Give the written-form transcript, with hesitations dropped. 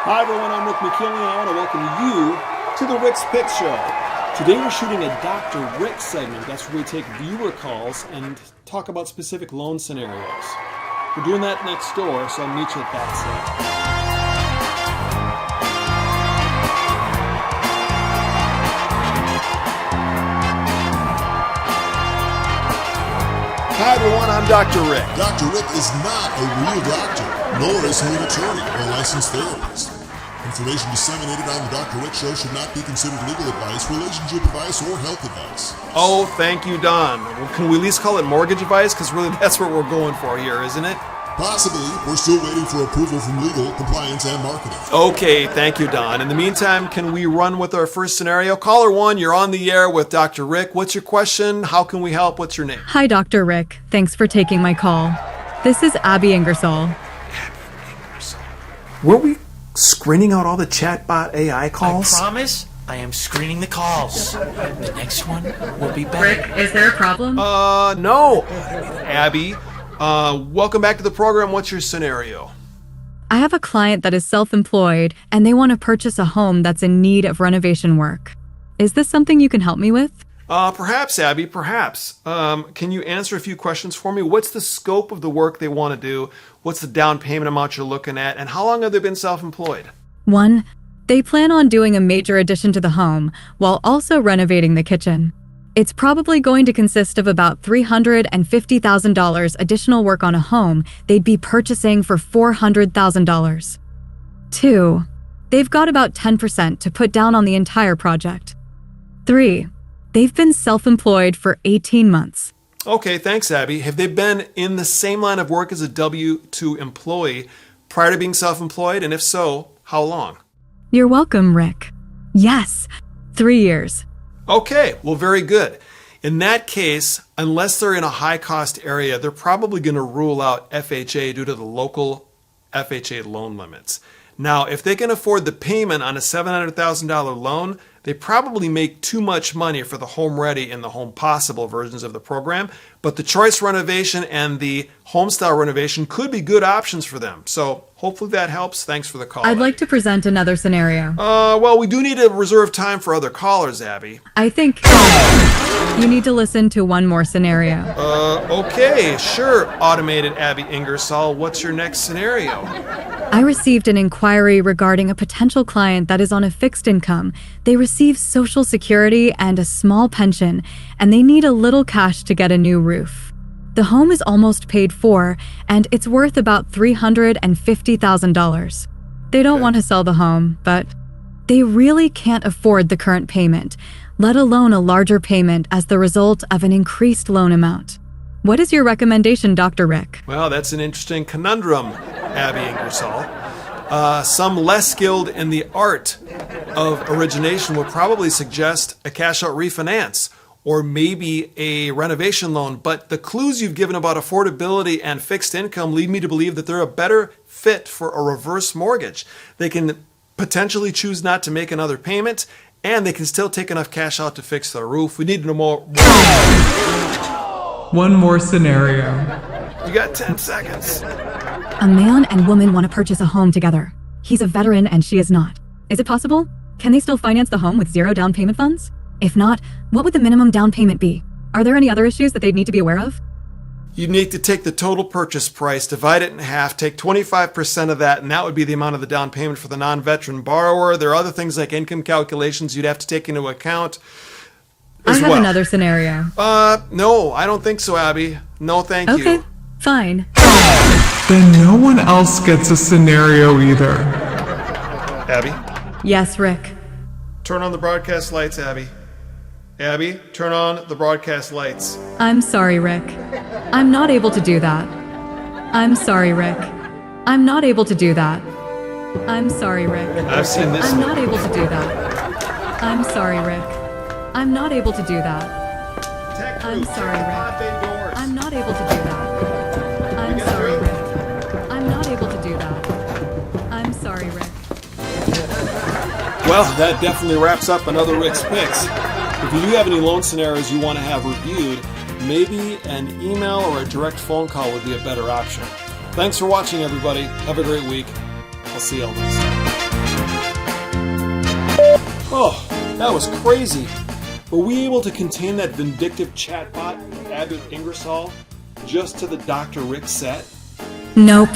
Hi everyone, I'm Rick McKinley and I want to welcome you to the Rick's Pick Show. Today we're shooting a Dr. Rick segment. That's where we take viewer calls and talk about specific loan scenarios. We're doing that next door, so I'll meet you at that side. Hi everyone, I'm Dr. Rick. Dr. Rick is not a real doctor, nor is he an attorney or licensed therapist. Information disseminated on the Dr. Rick Show should not be considered legal advice, relationship advice, or health advice. Oh, thank you, Don. Well, can we at least call it mortgage advice? Because really that's what we're going for here, isn't it? Possibly. We're still waiting for approval from legal, compliance, and marketing. Okay, thank you, Don. In the meantime, can we run with our first scenario? Caller 1, you're on the air with Dr. Rick. What's your question? How can we help? What's your name? Hi, Dr. Rick. Thanks for taking my call. This is Abby Ingersoll. Were we screening out all the chatbot AI calls? I promise I am screening the calls. The next one will be better. Rick, is there a problem? No. Abby, welcome back to the program. What's your scenario? I have a client that is self-employed and they want to purchase a home that's in need of renovation work. Is this something you can help me with? Perhaps, Abby, perhaps. Can you answer a few questions for me? What's the scope of the work they want to do? What's the down payment amount you're looking at? And how long have they been self-employed? 1. They plan on doing a major addition to the home while also renovating the kitchen. It's probably going to consist of about $350,000 additional work on a home they'd be purchasing for $400,000. 2. They've got about 10% to put down on the entire project. 3. They've been self-employed for 18 months. Okay, thanks, Abby. Have they been in the same line of work as a W-2 employee prior to being self-employed? And if so, how long? You're welcome, Rick. Yes, 3 years. Okay, well, very good. In that case, unless they're in a high-cost area, they're probably going to rule out FHA due to the local FHA loan limits. Now, if they can afford the payment on a $700,000 loan, they probably make too much money for the Home Ready and the Home Possible versions of the program, but the Choice renovation and the Home Style renovation could be good options for them. So hopefully that helps. Thanks for the call. I'd like to present another scenario. Well, we do need to reserve time for other callers, Abby. I think you need to listen to one more scenario. Okay, sure, automated Abby Ingersoll. What's your next scenario? I received an inquiry regarding a potential client that is on a fixed income. They receive Social Security and a small pension, and they need a little cash to get a new roof. The home is almost paid for, and it's worth about $350,000. They don't want to sell the home, but they really can't afford the current payment, let alone a larger payment as the result of an increased loan amount. What is your recommendation, Dr. Rick? Well, that's an interesting conundrum, Abby Ingersoll. Some less skilled in the art of origination would probably suggest a cash-out refinance or maybe a renovation loan. But the clues you've given about affordability and fixed income lead me to believe that they're a better fit for a reverse mortgage. They can potentially choose not to make another payment, and they can still take enough cash out to fix their roof. We need to know more. One more scenario. You got 10 seconds. A man and woman want to purchase a home together. He's a veteran and she is not. Is it possible? Can they still finance the home with zero down payment funds? If not, what would the minimum down payment be? Are there any other issues that they'd need to be aware of? You need to take the total purchase price, divide it in half, take 25% of that, and that would be the amount of the down payment for the non-veteran borrower. There are other things like income calculations you'd have to take into account as I have well. another scenario. No, I don't think so, Abby. No, thank you. Okay, fine. Then no one else gets a scenario either. Abby, Yes, Rick. turn on the broadcast lights, Abby. Abby, turn on the broadcast lights. I'm sorry, Rick. I'm not able to do that. I'm sorry, Rick. I'm not able to do that. I'm sorry, Rick. I've seen this I'm one. not able to do that. I'm sorry, Rick. I'm not able to do that. Tech I'm crew, sorry, turn Rick. on bay doors. I'm not able to do that. I'm got sorry, through. Rick. I'm not able to do that. I'm sorry, Rick. Well, that definitely wraps up another Rick's Picks. If you do have any loan scenarios you want to have reviewed, maybe an email or a direct phone call would be a better option. Thanks for watching, everybody. Have a great week. I'll see you all next time. Oh, that was crazy. Were we able to contain that vindictive chatbot, Abbott Ingersoll, just to the Dr. Rick set? Nope.